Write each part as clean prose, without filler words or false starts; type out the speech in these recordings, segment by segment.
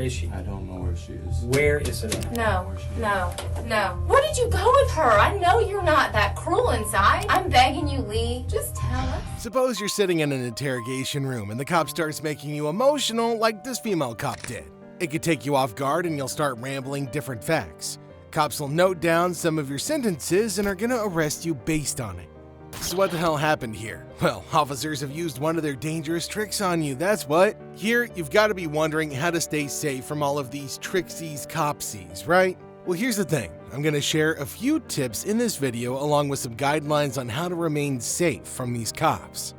is she? I don't know where she is. Where is Savannah? No. Where did you go with her? I know you're not that cruel inside. I'm begging you, Lee. Just tell us. Suppose you're sitting in an interrogation room and the cop starts making you emotional like this female cop did. It could take you off guard and you'll start rambling different facts. Cops will note down some of your sentences and are gonna arrest you based on it. So what the hell happened here? Well, officers have used one of their dangerous tricks on you, that's what. Here, you've got to be wondering how to stay safe from all of these tricksies, copsies, right? Well, here's the thing. I'm going to share a few tips in this video along with some guidelines on how to remain safe from these cops.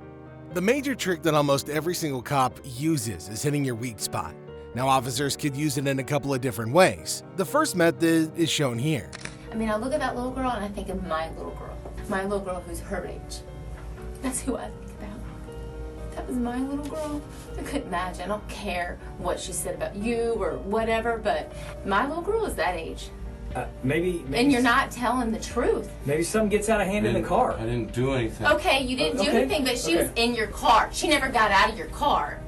The major trick that almost every single cop uses is hitting your weak spot. Now, officers could use it in a couple of different ways. The first method is shown here. I mean, I look at that little girl and I think of my little girl. My little girl who's her age. That's who I think about. That was my little girl. I couldn't imagine. I don't care what she said about you or whatever, but my little girl is that age. Maybe. And you're not telling the truth. Maybe something gets out of hand in the car. I didn't do anything. Okay, you didn't do anything, but she was in your car. She never got out of your car.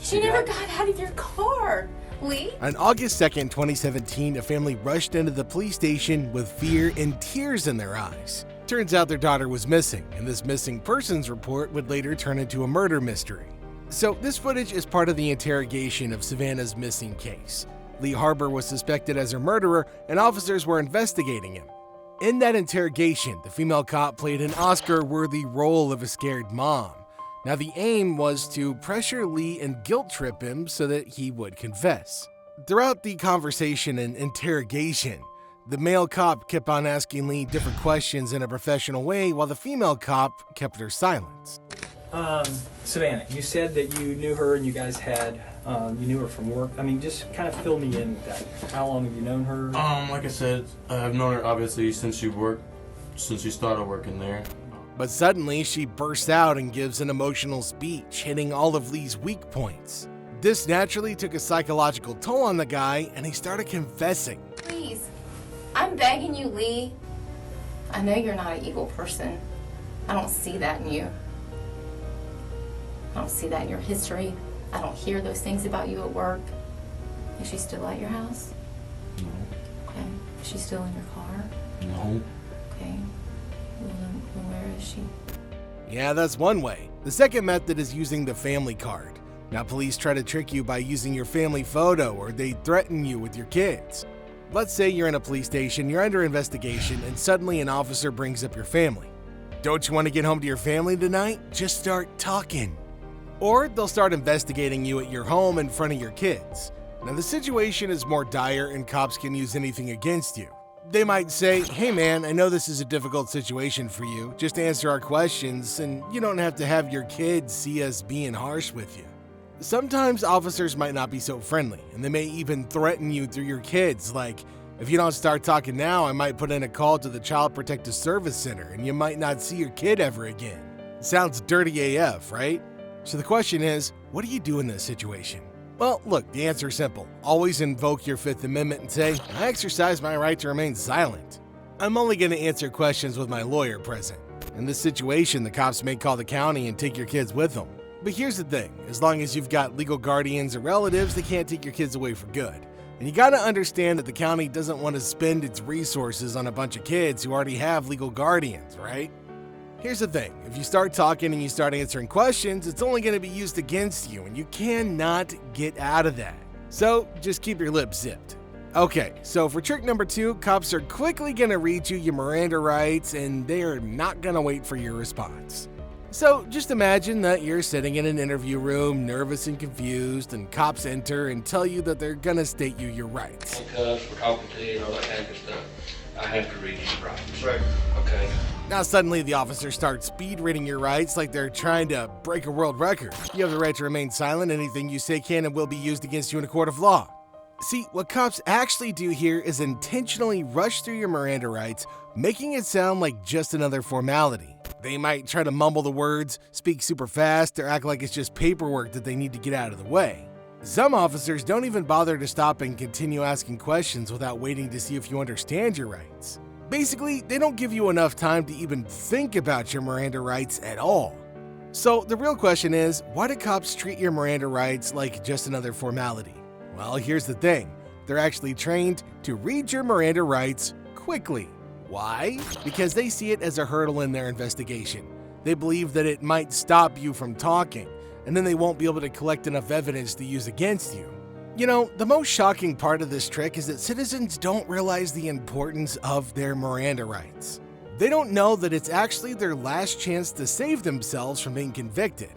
She never got out of your car. Lee? On August 2nd, 2017, a family rushed into the police station with fear and tears in their eyes. Turns out their daughter was missing, and this missing persons report would later turn into a murder mystery. So this footage is part of the interrogation of Savannah's missing case. Lee Harbor was suspected as her murderer, and officers were investigating him. In that interrogation, the female cop played an Oscar-worthy role of a scared mom. Now, the aim was to pressure Lee and guilt trip him so that he would confess. Throughout the conversation and interrogation, the male cop kept on asking Lee different questions in a professional way while the female cop kept her silence. Savannah, you said that you knew her and you guys had, you knew her from work. I mean, just kind of fill me in with that. How long have you known her? Like I said, I've known her obviously since she started working there. But suddenly, she bursts out and gives an emotional speech, hitting all of Lee's weak points. This naturally took a psychological toll on the guy, and he started confessing. Please, I'm begging you, Lee. I know you're not an evil person. I don't see that in you. I don't see that in your history. I don't hear those things about you at work. Is she still at your house? No. Okay. Is she still in your car? No. Okay. Well, where is she? Yeah, that's one way. The second method is using the family card. Now, police try to trick you by using your family photo, or they threaten you with your kids. Let's say you're in a police station, you're under investigation, and suddenly an officer brings up your family. Don't you want to get home to your family tonight? Just start talking. Or they'll start investigating you at your home in front of your kids. Now, the situation is more dire and cops can use anything against you. They might say, hey man, I know this is a difficult situation for you. Just answer our questions and you don't have to have your kids see us being harsh with you. Sometimes officers might not be so friendly, and they may even threaten you through your kids, like, if you don't start talking now, I might put in a call to the Child Protective Service Center and you might not see your kid ever again. Sounds dirty AF, right? So the question is, what do you do in this situation? Well, look, the answer is simple. Always invoke your Fifth Amendment and say, I exercise my right to remain silent. I'm only going to answer questions with my lawyer present. In this situation, the cops may call the county and take your kids with them. But here's the thing, as long as you've got legal guardians or relatives, they can't take your kids away for good. And you gotta understand that the county doesn't want to spend its resources on a bunch of kids who already have legal guardians, right? Here's the thing, if you start talking and you start answering questions, it's only gonna be used against you, and you cannot get out of that. So just keep your lips zipped. Okay, so for trick number 2, cops are quickly gonna read you your Miranda rights, and they are not gonna wait for your response. So just imagine that you're sitting in an interview room, nervous and confused, and cops enter and tell you that they're gonna state you your rights. Handcuffs, we're talking to you and all that kind of stuff. I have to read your rights. Right. Okay. Now suddenly the officer starts speed reading your rights like they're trying to break a world record. You have the right to remain silent. Anything you say can and will be used against you in a court of law. See, what cops actually do here is intentionally rush through your Miranda rights, making it sound like just another formality. They might try to mumble the words, speak super fast, or act like it's just paperwork that they need to get out of the way. Some officers don't even bother to stop and continue asking questions without waiting to see if you understand your rights. Basically, they don't give you enough time to even think about your Miranda rights at all. So the real question is, why do cops treat your Miranda rights like just another formality? Well, here's the thing. They're actually trained to read your Miranda rights quickly. Why? Because they see it as a hurdle in their investigation. They believe that it might stop you from talking, and then they won't be able to collect enough evidence to use against you. You know, the most shocking part of this trick is that citizens don't realize the importance of their Miranda rights. They don't know that it's actually their last chance to save themselves from being convicted.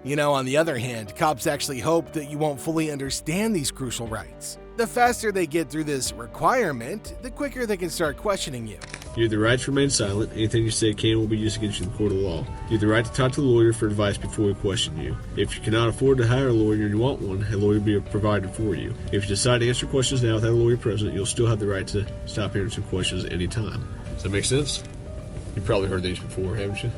You know, on the other hand, cops actually hope that you won't fully understand these crucial rights. The faster they get through this requirement, the quicker they can start questioning you. You have the right to remain silent. Anything you say can will be used against you in the court of law. You have the right to talk to the lawyer for advice before we question you. If you cannot afford to hire a lawyer and you want one, a lawyer will be provided for you. If you decide to answer questions now without a lawyer present, you'll still have the right to stop answering questions at any time. Does that make sense? You've probably heard these before, haven't you?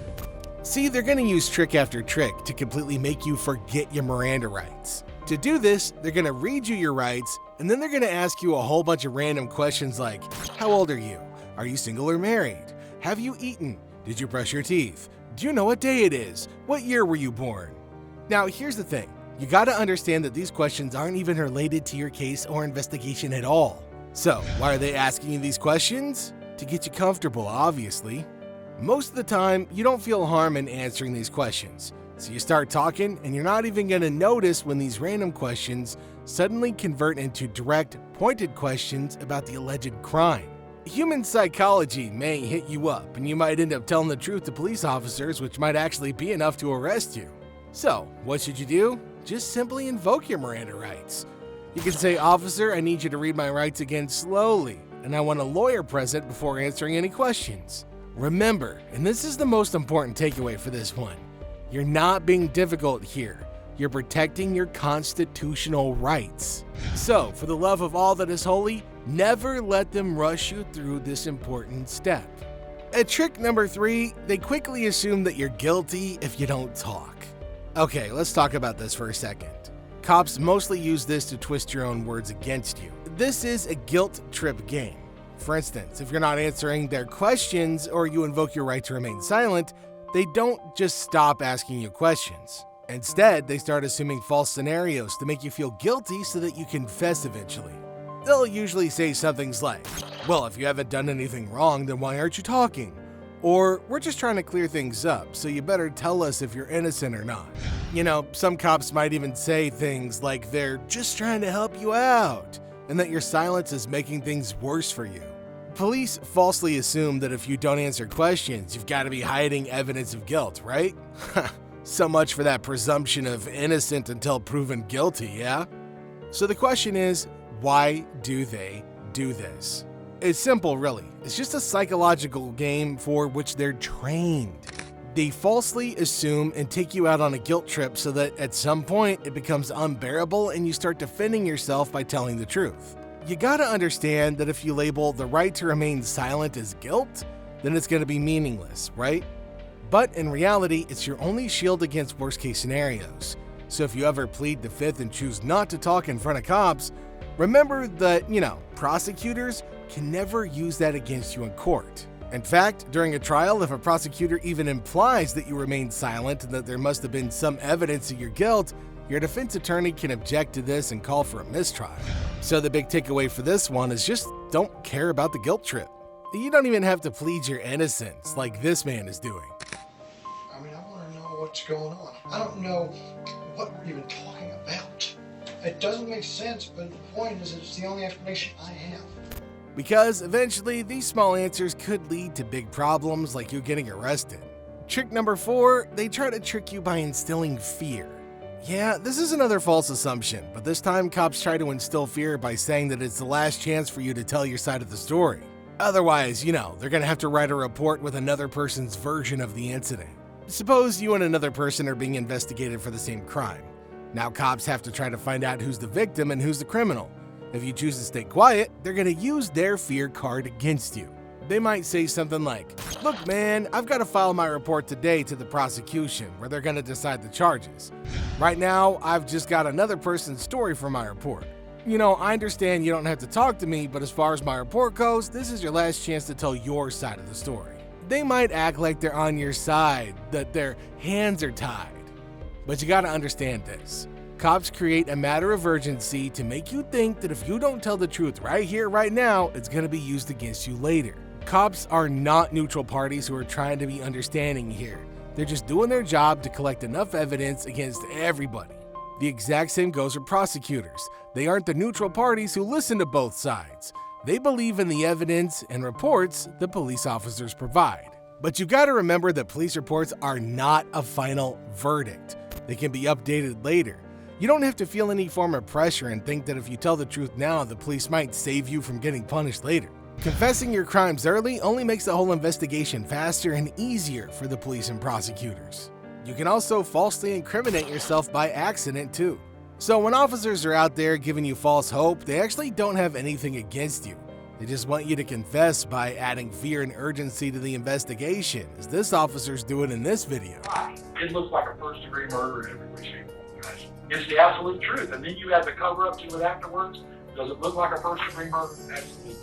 See, they're going to use trick after trick to completely make you forget your Miranda rights. To do this, they're going to read you your rights, and then they're going to ask you a whole bunch of random questions like, how old are you? Are you single or married? Have you eaten? Did you brush your teeth? Do you know what day it is? What year were you born? Now, here's the thing. You got to understand that these questions aren't even related to your case or investigation at all. So, why are they asking you these questions? To get you comfortable, obviously. Most of the time, you don't feel harm in answering these questions. So you start talking, and you're not even going to notice when these random questions suddenly convert into direct, pointed questions about the alleged crime. Human psychology may hit you up, and you might end up telling the truth to police officers, which might actually be enough to arrest you. So, what should you do? Just simply invoke your Miranda rights. You can say, "Officer, I need you to read my rights again slowly, and I want a lawyer present before answering any questions." Remember, and this is the most important takeaway for this one, you're not being difficult here. You're protecting your constitutional rights. So, for the love of all that is holy, never let them rush you through this important step. At trick number 3, they quickly assume that you're guilty if you don't talk. Okay, let's talk about this for a second. Cops mostly use this to twist your own words against you. This is a guilt trip game. For instance, if you're not answering their questions or you invoke your right to remain silent, they don't just stop asking you questions. Instead, they start assuming false scenarios to make you feel guilty so that you confess eventually. They'll usually say something like, "Well, if you haven't done anything wrong, then why aren't you talking?" Or, "We're just trying to clear things up, so you better tell us if you're innocent or not." You know, some cops might even say things like they're just trying to help you out, and that your silence is making things worse for you. Police falsely assume that if you don't answer questions, you've got to be hiding evidence of guilt, right? So much for that presumption of innocent until proven guilty, yeah? So the question is, why do they do this? It's simple, really. It's just a psychological game for which they're trained. They falsely assume and take you out on a guilt trip so that at some point it becomes unbearable and you start defending yourself by telling the truth. You gotta understand that if you label the right to remain silent as guilt, then it's gonna be meaningless, right? But in reality, it's your only shield against worst case scenarios. So if you ever plead the fifth and choose not to talk in front of cops, remember that, prosecutors can never use that against you in court. In fact, during a trial, if a prosecutor even implies that you remain silent and that there must have been some evidence of your guilt, your defense attorney can object to this and call for a mistrial. So the big takeaway for this one is just don't care about the guilt trip. You don't even have to plead your innocence like this man is doing. I mean, I want to know what's going on. I don't know what we're even talking about. It doesn't make sense, but the point is it's the only explanation I have. Because eventually, these small answers could lead to big problems like you getting arrested. Trick number 4, they try to trick you by instilling fear. Yeah, this is another false assumption, but this time cops try to instill fear by saying that it's the last chance for you to tell your side of the story. Otherwise, they're gonna have to write a report with another person's version of the incident. Suppose you and another person are being investigated for the same crime. Now cops have to try to find out who's the victim and who's the criminal. If you choose to stay quiet, they're gonna use their fear card against you. They might say something like, "Look man, I've got to file my report today to the prosecution where they're gonna decide the charges. Right now, I've just got another person's story for my report. I understand you don't have to talk to me, but as far as my report goes, this is your last chance to tell your side of the story." They might act like they're on your side, that their hands are tied. But you gotta understand this. Cops create a matter of urgency to make you think that if you don't tell the truth right here, right now, it's going to be used against you later. Cops are not neutral parties who are trying to be understanding here. They're just doing their job to collect enough evidence against everybody. The exact same goes for prosecutors. They aren't the neutral parties who listen to both sides. They believe in the evidence and reports the police officers provide. But you gotta remember that police reports are not a final verdict. They can be updated later. You don't have to feel any form of pressure and think that if you tell the truth now, the police might save you from getting punished later. Confessing your crimes early only makes the whole investigation faster and easier for the police and prosecutors. You can also falsely incriminate yourself by accident too. So when officers are out there giving you false hope, they actually don't have anything against you. They just want you to confess by adding fear and urgency to the investigation, as this officer's doing in this video. It looks like a first-degree murder in every way, shape, or form. It's the absolute truth. And then you have the cover-up to it afterwards. Does it look like a first-degree murder? Absolutely.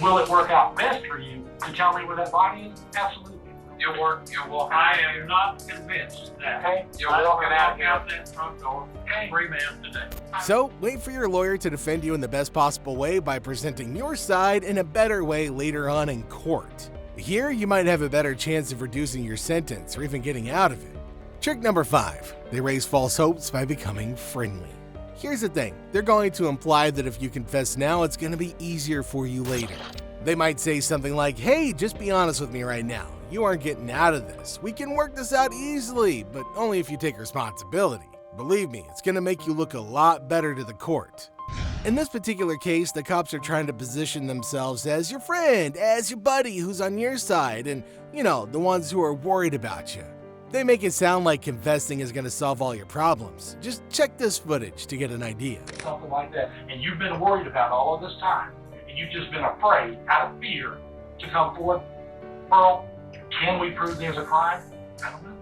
Will it work out best for you to tell me where that body is? Absolutely. You're walking. I am not convinced that. Okay. You're walking out that front door. Okay. Free man today. So wait for your lawyer to defend you in the best possible way by presenting your side in a better way later on in court. Here, you might have a better chance of reducing your sentence or even getting out of it. Trick number 5. They raise false hopes by becoming friendly. Here's the thing, they're going to imply that if you confess now, it's going to be easier for you later. They might say something like, hey, just be honest with me right now. You aren't getting out of this. We can work this out easily, but only if you take responsibility. Believe me, it's going to make you look a lot better to the court. In this particular case, the cops are trying to position themselves as your friend, as your buddy who's on your side, and, the ones who are worried about you. They make it sound like confessing is going to solve all your problems. Just check this footage to get an idea. Something like that. And you've been worried about all of this time. And you've just been afraid, out of fear, to come forth. Pearl, can we prove there's a crime? I don't know.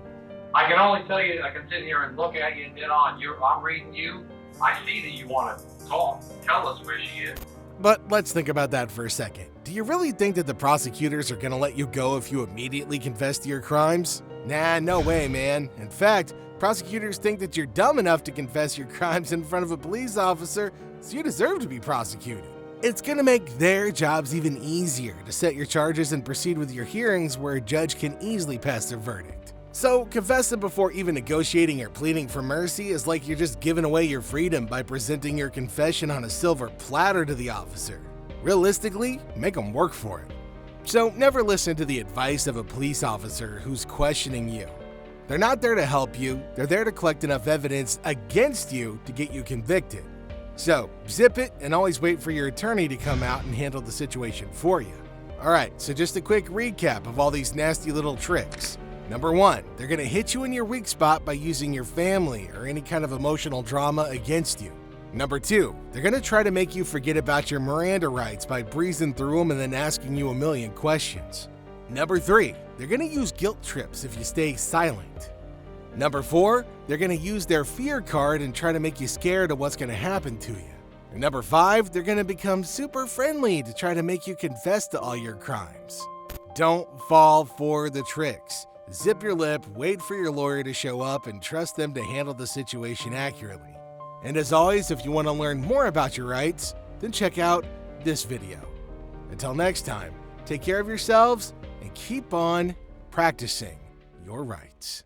I can only tell you, I can sit here and look at you and dead on. I'm reading you. I see that you want to talk. Tell us where she is. But let's think about that for a second. Do you really think that the prosecutors are going to let you go if you immediately confess to your crimes? Nah, no way, man. In fact, prosecutors think that you're dumb enough to confess your crimes in front of a police officer, so you deserve to be prosecuted. It's going to make their jobs even easier to set your charges and proceed with your hearings where a judge can easily pass their verdict. So, confessing before even negotiating or pleading for mercy is like you're just giving away your freedom by presenting your confession on a silver platter to the officer. Realistically, make them work for it. So, never listen to the advice of a police officer who's questioning you. They're not there to help you, they're there to collect enough evidence against you to get you convicted. So, zip it and always wait for your attorney to come out and handle the situation for you. Alright, so just a quick recap of all these nasty little tricks. Number 1, they're going to hit you in your weak spot by using your family or any kind of emotional drama against you. Number 2, they're going to try to make you forget about your Miranda rights by breezing through them and then asking you a million questions. Number 3, they're going to use guilt trips if you stay silent. Number 4, they're going to use their fear card and try to make you scared of what's going to happen to you. And number 5, they're going to become super friendly to try to make you confess to all your crimes. Don't fall for the tricks. Zip your lip, wait for your lawyer to show up, and trust them to handle the situation accurately. And as always, if you want to learn more about your rights, then check out this video. Until next time, take care of yourselves and keep on practicing your rights.